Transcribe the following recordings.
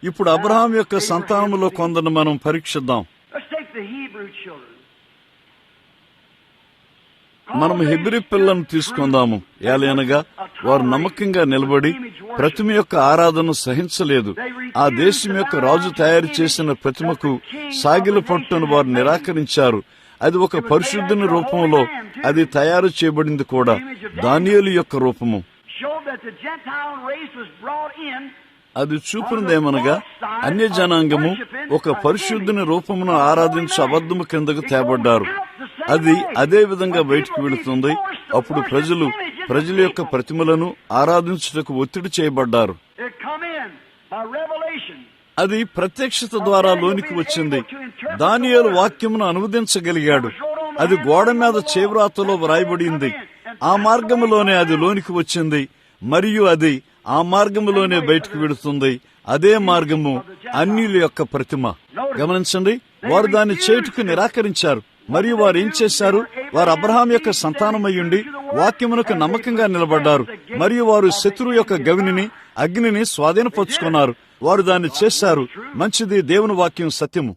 ఇప్పుడు అబ్రహాం యొక్క సంతానములో కొందరిని మనం పరీక్షిద్దాం. మనం హెబ్రీ పిల్లలను తీసుకుందాము. ఏలయనగా వారు నమ్మకంగా నిలబడి ప్రతిమ యొక్క ఆరాధన సహించలేదు. ఆ దేశం యొక్క రాజు తయారు చేసిన ప్రతిమకు సాగిల పట్టును వారు నిరాకరించారు. అది ఒక పరిశుద్ధుని రూపంలో అది తయారు చేయబడింది కూడా, దానియేలు యొక్క రూపము. అది చూపినదేమనగా అన్య జనాంగము ఒక పరిశుద్ధుని రూపమును ఆరాధించు అబద్ధము కిందకు తేబడ్డారు. అది అదే విధంగా బయటకు వెళుతుంది. అప్పుడు ప్రజల యొక్క ప్రతిమలను ఆరాధించుటకు ఒత్తిడి చేయబడ్డారు. అది ప్రత్యక్షత ద్వారా లోనికి వచ్చింది. దానియేలు వాక్యమును అనువదించగలిగాడు. అది గోడ మీద చేవ్రాతలో వ్రాయబడింది. ఆ మార్గములోనే అది లోనికి వచ్చింది, మరియు అది ఆ మార్గములోనే బయటకు వెళుతుంది. అదే మార్గము అన్యుల యొక్క ప్రతిమ. గమనించండి, వారు దాన్ని చేటుకు నిరాకరించారు. మరియు వారు ఏం చేశారు? వారు అబ్రహాం యొక్క సంతానమయ్యుండి వాక్యమునకు నమ్మకంగా నిలబడ్డారు. మరియు వారు శత్రువు యొక్క గవిని అగ్నిని స్వాధీనపరుచుకున్నారు. వారు దాన్ని చేశారు. మంచిది, దేవుని వాక్యం సత్యము.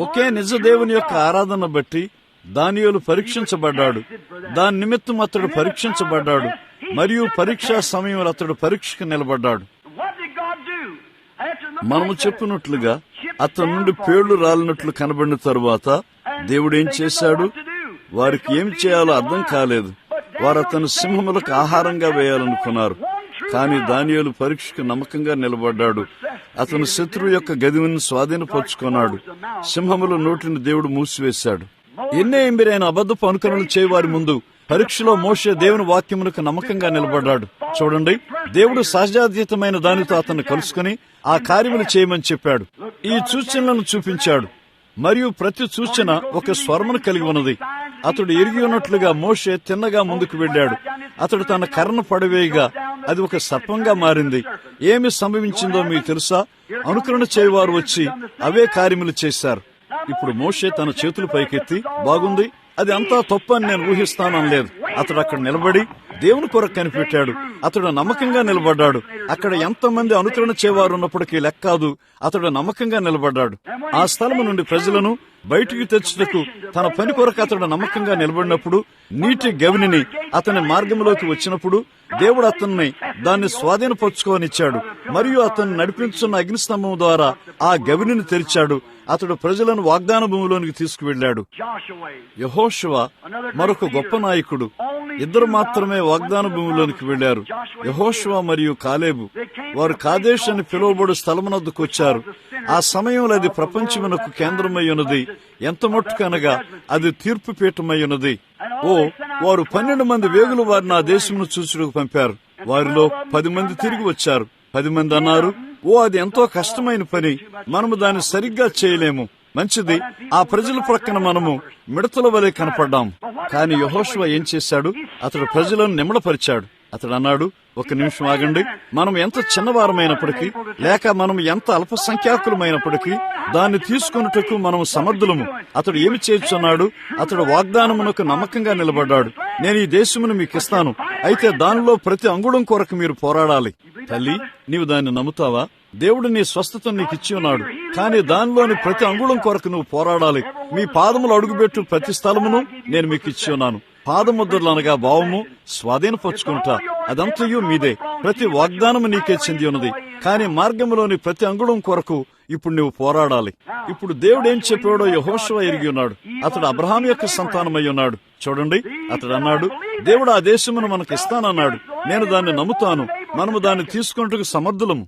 ఒకే నిజ దేవుని యొక్క ఆరాధన బట్టి దానియేలు పరీక్షించబడ్డాడు. దాని నిమిత్తం అతడు పరీక్షించబడ్డాడు, మరియు పరీక్షా సమయంలో అతడు పరీక్షకు నిలబడ్డాడు. మనము చెప్పినట్లుగా అతని నుండి పేళ్లు రాలినట్లు కనబడిన తరువాత దేవుడు ఏం చేశాడు? వారికి ఏం చేయాలో అర్థం కాలేదు. వారు అతను సింహములకు ఆహారంగా వేయాలనుకున్నారు. కానీ దానియేలు పరీక్షకు నమ్మకంగా నిలబడ్డాడు. అతను శత్రువు యొక్క గదిని స్వాధీనపరుచుకున్నాడు. సింహముల నోటిని దేవుడు మూసివేశాడు. ఎన్నే ఎంబిరైన అబద్ధపు అనుకరణలు చేయవారి ముందు పరీక్షలో మోషే దేవుని వాక్యమునకు నమ్మకంగా నిలబడ్డాడు. చూడండి, దేవుడు సహజాతీతమైన దానితో అతన్ని కలుసుకుని ఆ కార్యములు చేయమని చెప్పాడు. ఈ సూచనలను చూపించాడు, మరియు ప్రతి సూచన ఒక స్వరమును కలిగి ఉన్నది. అతడు ఎరిగి ఉన్నట్లుగా మోషే తిన్నగా ముందుకు వెళ్ళాడు. అతడు తన కర్రను పడవేయగా అది ఒక సర్పంగా మారింది. ఏమి సంభవించిందో మీకు తెలుసా? అనుకరణ చేయవారు వచ్చి అవే కార్యములు చేశారు. ఇప్పుడు మోషే తన చేతులు పైకెత్తి, బాగుంది, అది అంతా తప్పు అని నేను ఊహిస్తాను అనలేదు. అతడు అక్కడ నిలబడి దేవుని కొరకు కనిపెట్టాడు. అతడు నమ్మకంగా నిలబడ్డాడు. అక్కడ ఎంతమంది అనుకరణ చేయవారు ఉన్నప్పటికీ లెక్కాదు, అతడు నమ్మకంగా నిలబడ్డాడు. ఆ స్థలము నుండి ప్రజలను బయటికి తెచ్చుటకు తన పని కొరకు అతడు నమ్మకంగా నిలబడినప్పుడు, నీటి గవిని అతని మార్గంలోకి వచ్చినప్పుడు దేవుడు అతన్ని దాన్ని స్వాధీనపరుచుకోనిచ్చాడు. మరియు అతన్ని నడిపించున్న అగ్నిస్తంభం ద్వారా ఆ గవిని తెరిచాడు. అతడు ప్రజలను వాగ్దాన భూమిలోనికి తీసుకువెళ్లాడు. యెహోషువ మరొక గొప్ప నాయకుడు. ఇద్దరు మాత్రమే వాగ్దాన భూమిలోనికి వెళ్లారు, యెహోషువ మరియు కాలేబు. వారు కాదేశ్ అని పిలువబడు స్థలమునొద్దకు వచ్చారు. ఆ సమయంలో అది ప్రపంచమునకు కేంద్రమై ఉన్నది. ఎంత మట్టుకనగా అది తీర్పు పీఠమై ఉన్నది. వారు 12 మంది వేగులు వారిని ఆ దేశమును చూచుటకు పంపారు. వారిలో 10 మంది తిరిగి వచ్చారు. 10 మంది అన్నారు, అది ఎంతో కష్టమైన పని, మనము దాన్ని సరిగ్గా చేయలేము. మంచిది, ఆ ప్రజల ప్రక్కన మనము మిడతల వలె కనపడ్డాం. కానీ యెహోషువ ఏం చేశాడు? అతడు ప్రజలను నిమ్మడపరిచాడు. అతడు అన్నాడు, ఒక నిమిషం ఆగండి. మనం ఎంత చిన్నవారమైనప్పటికీ, లేక మనం ఎంత అల్పసంఖ్యాకులమైనప్పటికీ దాన్ని తీసుకొనుటకు మనం సమర్థులము. అతడు ఏమి చేస్తున్నాడు? అతడు వాగ్దానమునకు నమ్మకంగా నిలబడ్డాడు. నేను ఈ దేశమును మీకు ఇస్తాను, అయితే దానిలో ప్రతి అంగుళం కొరకు మీరు పోరాడాలి. తల్లి, నీవు దాన్ని నమ్ముతావా? దేవుడు నీ స్వస్థతను నీకు ఇచ్చి ఉన్నాడు, కానీ దానిలోని ప్రతి అంగుళం కొరకు నువ్వు పోరాడాలి. మీ పాదములు అడుగుబెట్టు ప్రతి స్థలమును నేను మీకు ఇచ్చి ఉన్నాను. పాదముద్రలు అనగా భావము స్వాధీనపరుచుకుంటా, అదంతయు మీదే. ప్రతి వాగ్దానము నీకే చెంది ఉన్నది, కానీ మార్గంలోని ప్రతి అంగుళం కొరకు ఇప్పుడు నువ్వు పోరాడాలి. ఇప్పుడు దేవుడు ఏం చెప్పాడో యెహోషువ ఎరిగి ఉన్నాడు. అతడు అబ్రహాం యొక్క సంతానమై ఉన్నాడు. చూడండి, అతడు అన్నాడు, దేవుడు ఆ దేశమును మనకు ఇస్తానన్నాడు. నేను దాన్ని నమ్ముతాను. మనము దాన్ని తీసుకుంటూ సమర్థులము.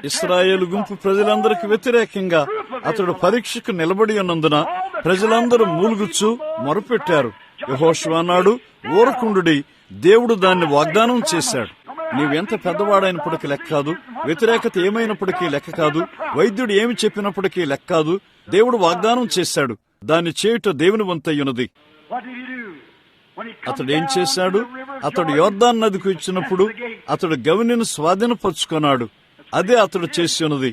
ఇశ్రాయేలు గుంపు ప్రజలందరికి వ్యతిరేకంగా అతడు పరీక్షకు నిలబడి ఉన్నందున ప్రజలందరూ మూలుగుచ్చు మొరపెట్టారు. యెహోషువ అన్నాడు, ఊరకుండుడి, దేవుడు దాన్ని వాగ్దానం చేశాడు. నీవెంత పెద్దవాడైనప్పటికీ లెక్క కాదు, వ్యతిరేకత ఏమైనప్పటికీ లెక్క కాదు, వైద్యుడు ఏమి చెప్పినప్పటికీ లెక్క కాదు. దేవుడు వాగ్దానం చేశాడు, దాన్ని చేయుట దేవుని వంతయ్యున్నది. అతడు ఏం చేశాడు? అతడు యోర్దాను నదికి ఇచ్చినప్పుడు అతడు గవినిని స్వాధీనపరుచుకున్నాడు. అదే అతడు చేసి ఉన్నది.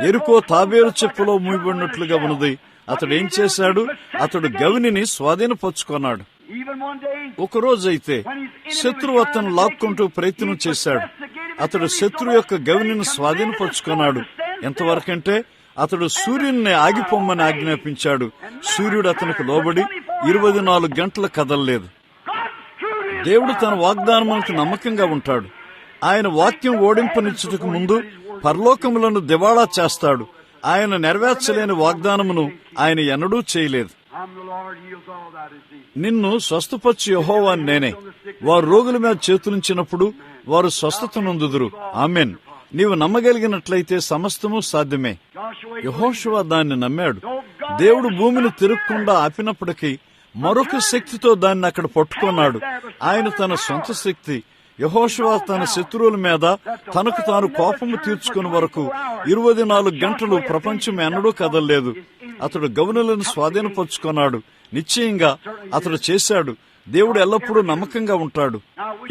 ఎరుకో తాబేలు చెప్పులో మూయబడినట్లుగా ఉన్నది. అతడు ఏం చేశాడు? అతడు గవినిని స్వాధీనపరుచుకున్నాడు. ఒకరోజైతే శత్రువు అతను లాక్కుంటూ ప్రయత్నం చేశాడు. అతడు శత్రు యొక్క గవిని స్వాధీనపరుచుకున్నాడు. ఎంతవరకంటే అతడు సూర్యుడిని ఆగిపోమ్మని ఆజ్ఞాపించాడు. సూర్యుడు అతనికి లోబడి 24 గంటలు కదలలేదు. దేవుడు తన వాగ్దానములకు నమ్మకంగా ఉంటాడు. ఆయన వాక్యం ఓడింపనిచ్చుటకు ముందు పరలోకములను దివాళా చేస్తాడు. ఆయన నెరవేర్చలేని వాగ్దానమును ఆయన ఎన్నడూ చేయలేదు. నిన్ను స్వస్థపరచు యెహోవాను నేనే. వారు రోగుల మీద చేతులుంచినప్పుడు వారు స్వస్థత నొందుదురు. ఆమెన్. నీవు నమ్మగలిగినట్లయితే సమస్తము సాధ్యమే. యెహోషువ దాన్ని నమ్మాడు. దేవుడు భూమిని తిరగకుండా ఆపినప్పటికీ మరొక శక్తితో దాన్ని అక్కడ పట్టుకున్నాడు. ఆయన తన సొంత శక్తి. యెహోషువ తన శత్రువుల మీద తనకు తాను కోపము తీర్చుకునే వరకు 24 గంటలు ప్రపంచం ఎన్నడూ కదలలేదు. అతడు గవనులను స్వాధీనపరుచుకున్నాడు. నిశ్చయంగా అతడు చేశాడు. దేవుడు ఎల్లప్పుడూ నమ్మకంగా ఉంటాడు.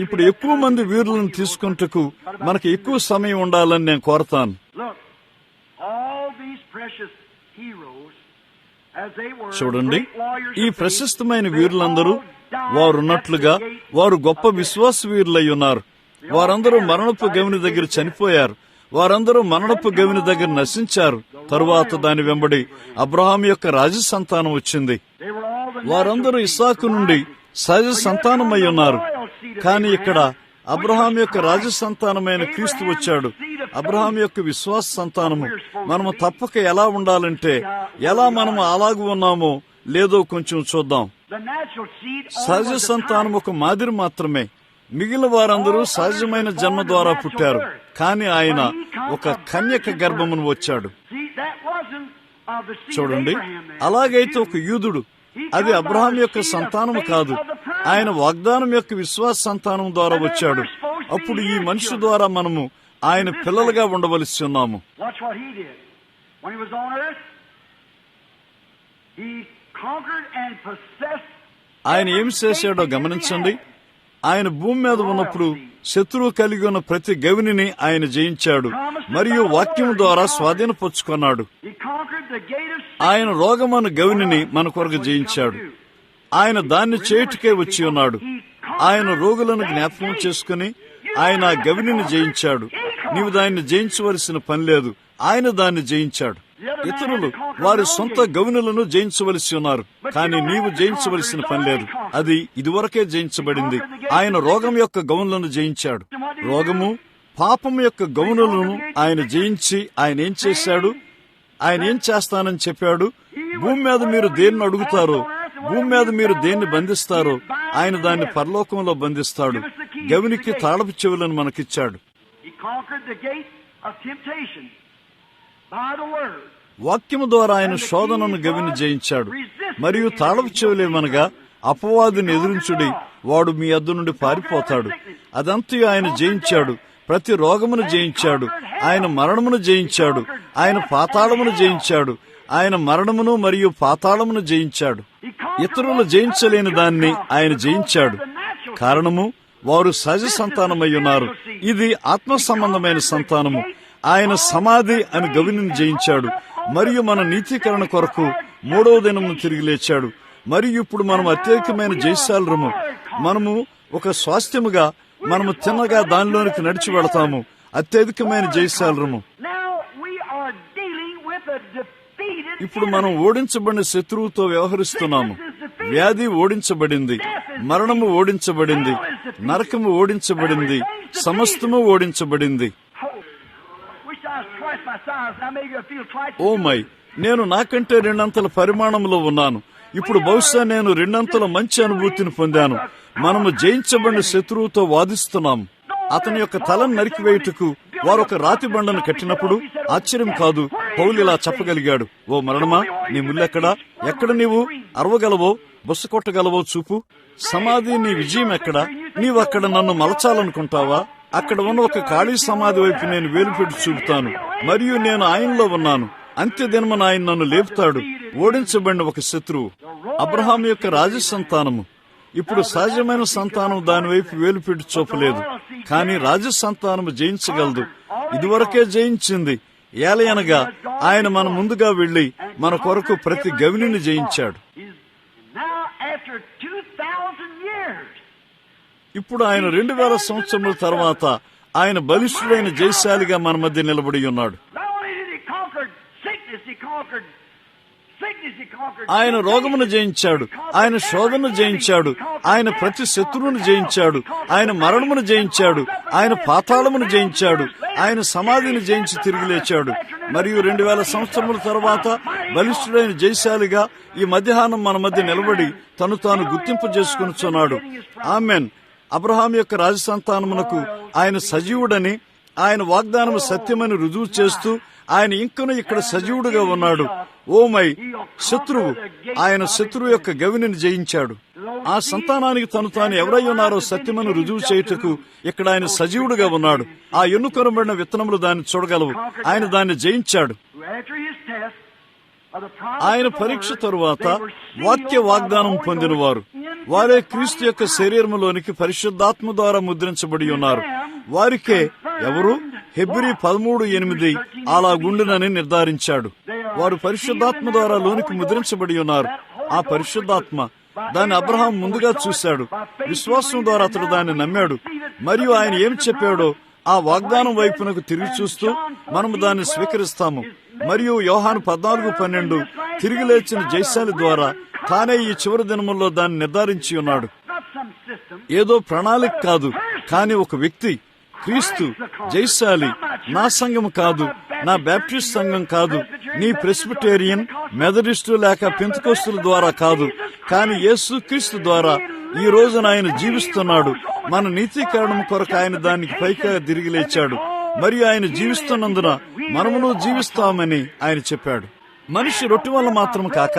ఇప్పుడు ఎక్కువ మంది వీరులను తీసుకుంటకు మనకు ఎక్కువ సమయం ఉండాలని నేను కోరతాను. చూడండి, ఈ ప్రశస్తమైన వీరులందరూ వారున్నట్లుగా వారు గొప్ప విశ్వాస వీరులై ఉన్నారు. వారందరూ మరణపు గవిని దగ్గర చనిపోయారు. వారందరూ మరణపు గవిని దగ్గర నశించారు. తరువాత దాని వెంబడి అబ్రహాం యొక్క రాజ సంతానం వచ్చింది. వారందరూ ఇస్సాకు నుండి సహజ సంతానమై ఉన్నారు. కానీ ఇక్కడ అబ్రహాం యొక్క రాజ సంతానమైన క్రీస్తు వచ్చాడు. అబ్రహాం యొక్క విశ్వాస సంతానము. మనము తప్పక ఎలా ఉండాలంటే ఎలా మనము అలాగూ ఉన్నామో లేదో కొంచెం చూద్దాం. సహజ సంతానం ఒక మాదిరి మాత్రమే. మిగిలిన వారందరూ సహజమైన జన్మ ద్వారా పుట్టారు. కానీ ఆయన ఒక కన్యక గర్భమును వచ్చాడు. చూడండి, అలాగైతే ఒక యూదుడు, అది అబ్రహాం యొక్క సంతానము కాదు. ఆయన వాగ్దానం యొక్క విశ్వాస సంతానం ద్వారా వచ్చాడు. అప్పుడు ఈ మనిషి ద్వారా మనము ఆయన పిల్లలుగా ఉండవలసి ఉన్నాము. ఆయన ఏమి చేశాడో గమనించండి. ఆయన భూమి మీద ఉన్నప్పుడు శత్రువు కలిగి ఉన్న ప్రతి గవిని ఆయన జయించాడు మరియు వాక్యం ద్వారా స్వాధీనపరుచుకున్నాడు. ఆయన రోగమను గవిని మన కొరకు జయించాడు. ఆయన దాన్ని చేయుటకే వచ్చి ఉన్నాడు. ఆయన రోగులను జ్ఞాపకం చేసుకుని ఆయన ఆ గవిని జయించాడు. నీవు దాన్ని జయించవలసిన పని లేదు. ఆయన దాన్ని జయించాడు. ఇతరులు వారి సొంత గవినులను జయించవలసి ఉన్నారు. కానీ నీవు జయించవలసిన పని లేదు. అది ఇదివరకే జయించబడింది. ఆయన రోగం యొక్క గౌనులను జయించాడు. రోగము, పాపం యొక్క గౌనులను ఆయన జయించి ఆయన ఏం చేశాడు? ఆయన ఏం చేస్తానని చెప్పాడు? భూమి మీద మీరు దేన్ని అడుగుతారో, భూమి మీద మీరు దేన్ని బంధిస్తారో ఆయన దాన్ని పరలోకంలో బంధిస్తాడు. గవినికి తాళపు చెవులను మనకిచ్చాడు. వాక్యము ద్వారా ఆయన శోధనను గవిని జయించాడు. మరియు తాళపు చెవులేమనగా అపవాదిని ఎదురించుడి, వాడు మీ యొద్ద నుండి పారిపోతాడు. అదంతయు ఆయన జయించాడు. ప్రతి రోగమును జయించాడు. ఆయన మరణమును జయించాడు. ఆయన పాతాళమును జయించాడు. ఆయన మరణమును మరియు పాతాళమును జయించాడు. ఇతరులు జయించలేని దాన్ని ఆయన జయించాడు. కారణము, వారు సహజ సంతానమై ఉన్నారు. ఇది ఆత్మ సంబంధమైన సంతానము. ఆయన సమాధి అని గవిని జయించాడు. మరియు మన నీతీకరణ కొరకు 3వ దినమును తిరిగి లేచాడు. మరియు ఇప్పుడు మనం అత్యధికమైన జయశాలరము. మనము ఒక స్వాస్థ్యముగా మనము తిన్నగా దానిలోనికి నడిచి వెళతాము. అత్యధికమైన జయశాలరము. ఇప్పుడు మనం ఓడించబడిన శత్రువుతో వ్యవహరిస్తున్నాము. వ్యాధి ఓడించబడింది, మరణము ఓడించబడింది, నరకము ఓడించబడింది, సమస్తము ఓడించబడింది. ఓ మై, నేను నాకంటే 2 అంతల పరిమాణంలో ఉన్నాను. ఇప్పుడు బహుశా నేను 2 అంతల మంచి అనుభూతిని పొందాను. మనము జయించబడిన శత్రువుతో వాదిస్తున్నాము. అతని యొక్క తలను నరికివేయుటకు వారు ఒక రాతి బండను కట్టినప్పుడు ఆశ్చర్యం కాదు, పౌలు ఇలా చెప్పగలిగాడు, ఓ మరణమా, నీ ముల్లెక్కడా? ఎక్కడ నీవు అరవగలవో బొస్సు కొట్టగలవో చూపు. సమాధి, నీ విజయం ఎక్కడ? నీవు అక్కడ నన్ను మలచాలనుకుంటావా? అక్కడ ఉన్న ఒక ఖాళీ సమాధి వైపు నేను వేలు పెట్టి చూపుతాను. మరియు నేను ఆయనలో ఉన్నాను. అంత్యదినమున ఆయన నన్ను లేపుతాడు. ఓడించబడిన ఒక శత్రువు అబ్రహాం యొక్క రాజ సంతానము. ఇప్పుడు సహజమైన సంతానం దాని వైపు వేలు పెట్టి చూపలేదు. కానీ రాజ సంతానము జయించగలదు. ఇదివరకే జయించింది. ఏలయనగా ఆయన మన ముందుగా వెళ్లి మన కొరకు ప్రతి గవిని జయించాడు. ఇప్పుడు ఆయన 2000 సంవత్సరముల తర్వాత ఆయన బలిష్ఠుడైన జయశాలిగా మన మధ్య నిలబడి ఉన్నాడు. ఆయన రోగమును జయించాడు, ఆయన శోధనను జయించాడు, ఆయన ప్రతి శత్రువును జయించాడు, ఆయన మరణమును జయించాడు, ఆయన పాతాళమును జయించాడు, ఆయన సమాధిని జయించి తిరిగి లేచాడు. మరియు 2000 సంవత్సరముల తర్వాత బలిష్ఠుడైన జయశాలిగా ఈ మధ్యాహ్నం మన మధ్య నిలబడి తను తాను గుర్తింపు చేసుకునిచున్నాడు. ఆమెన్. అబ్రహాం యొక్క రాజసంతానమునకు ఆయన సజీవుడని, ఆయన వాగ్దానము సత్యమని రుజువు చేస్తూ ఆయన ఇంకను ఇక్కడ సజీవుడుగా ఉన్నాడు. ఓమై, శత్రువు, ఆయన శత్రువు యొక్క గవిని జయించాడు. ఆ సంతానానికి తను తాను ఎవరై ఉన్నారో సత్యమని రుజువు చేయుటకు ఇక్కడ ఆయన సజీవుడుగా ఉన్నాడు. ఆ ఎన్నుకొనబడిన విత్తనములు దాన్ని చూడగలవు. ఆయన దాన్ని జయించాడు. ఆయన పరీక్ష తరువాత వాక్య వాగ్దానం పొందినవారు వారే క్రీస్తు యొక్క శరీరములోనికి పరిశుద్ధాత్మ ద్వారా ముద్రించబడి ఉన్నారు. వారికే ఎవరు హెబ్రీ 13:8 అలాగుండునని నిర్ధారించాడు. వారు పరిశుద్ధాత్మ ద్వారా లోనికి ముద్రించబడి ఉన్నారు. ఆ పరిశుద్ధాత్మ దాన్ని అబ్రహాం ముందుగా చూశాడు. విశ్వాసం ద్వారా అతడు దాన్ని నమ్మాడు. మరియు ఆయన ఏం చెప్పాడో ఆ వాగ్దానం వైపునకు తిరిగి చూస్తూ మనము దాన్ని స్వీకరిస్తాము. మరియు యోహాను 14:12 తిరిగి లేచిన జయశాలి ద్వారా తానే ఈ చివరి దినముల్లో దాన్ని నిర్ధారించి ఉన్నాడు. ఏదో ప్రణాళిక కాదు, కానీ ఒక వ్యక్తి, క్రీస్తు జయశాలి. నా సంఘం కాదు, నా బ్యాప్టిస్ట్ సంఘం కాదు, నీ ప్రెస్బిటేరియన్, మెథడిస్టు లేక పెంతెకోస్తుల ద్వారా కాదు, కానీ యేసు క్రీస్తు ద్వారా ఈ రోజున ఆయన జీవిస్తున్నాడు. మన నీతీకరణం కొరకు ఆయన దానికి పైగా తిరిగి లేచాడు. మరియు ఆయన జీవిస్తున్నందున మనమును జీవిస్తామని ఆయన చెప్పాడు. మనిషి రొట్టె వల్ల మాత్రం కాక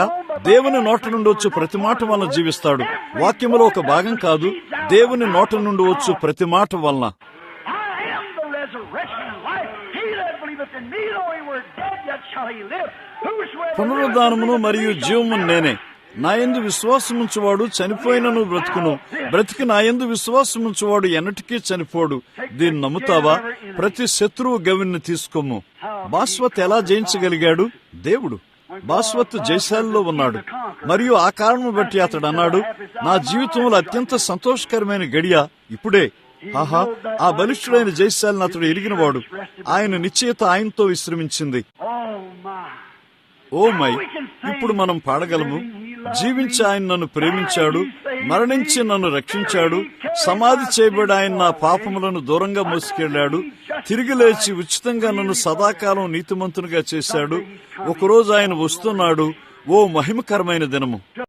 దేవుని నోట నుండి వచ్చు ప్రతి మాట వలన జీవిస్తాడు. వాక్యములో ఒక భాగం కాదు, దేవుని నోట నుండి వచ్చు ప్రతి మాట వలన. పునరుద్ధానమును మరియు జీవము నేనే. నా యందు విశ్వాసముంచువాడు చనిపోయినను బ్రతుకును, బ్రతికి నా యందు విశ్వాసముంచువాడు ఎన్నటికీ చనిపోడు. దీన్ని నమ్ముతావా? ప్రతి శత్రువు గవిని తీసుకోము. బాస్వత్ ఎలా జయించగలిగాడు? దేవుడు. బాస్వత్ జయశాలిలో ఉన్నాడు. మరియు ఆ కారణం బట్టి అతడు అన్నాడు, నా జీవితంలో అత్యంత సంతోషకరమైన గడియ ఇప్పుడే. ఆహా, ఆ బలిష్ఠుడైన జయశాలిని అతడు ఎరిగినవాడు. ఆయన నిశ్చయత ఆయనతో విశ్రమించింది. ఓ మై, ఇప్పుడు మనం పాడగలము, జీవించి ఆయన నన్ను ప్రేమించాడు, మరణించి నన్ను రక్షించాడు, సమాధి చేయబడి ఆయన నా పాపములను దూరంగా మోసుకెళ్లాడు, తిరిగి లేచి ఉచితంగా నన్ను సదాకాలం నీతిమంతునిగా చేశాడు. ఒకరోజు ఆయన వస్తున్నాడు. ఓ మహిమకరమైన దినము.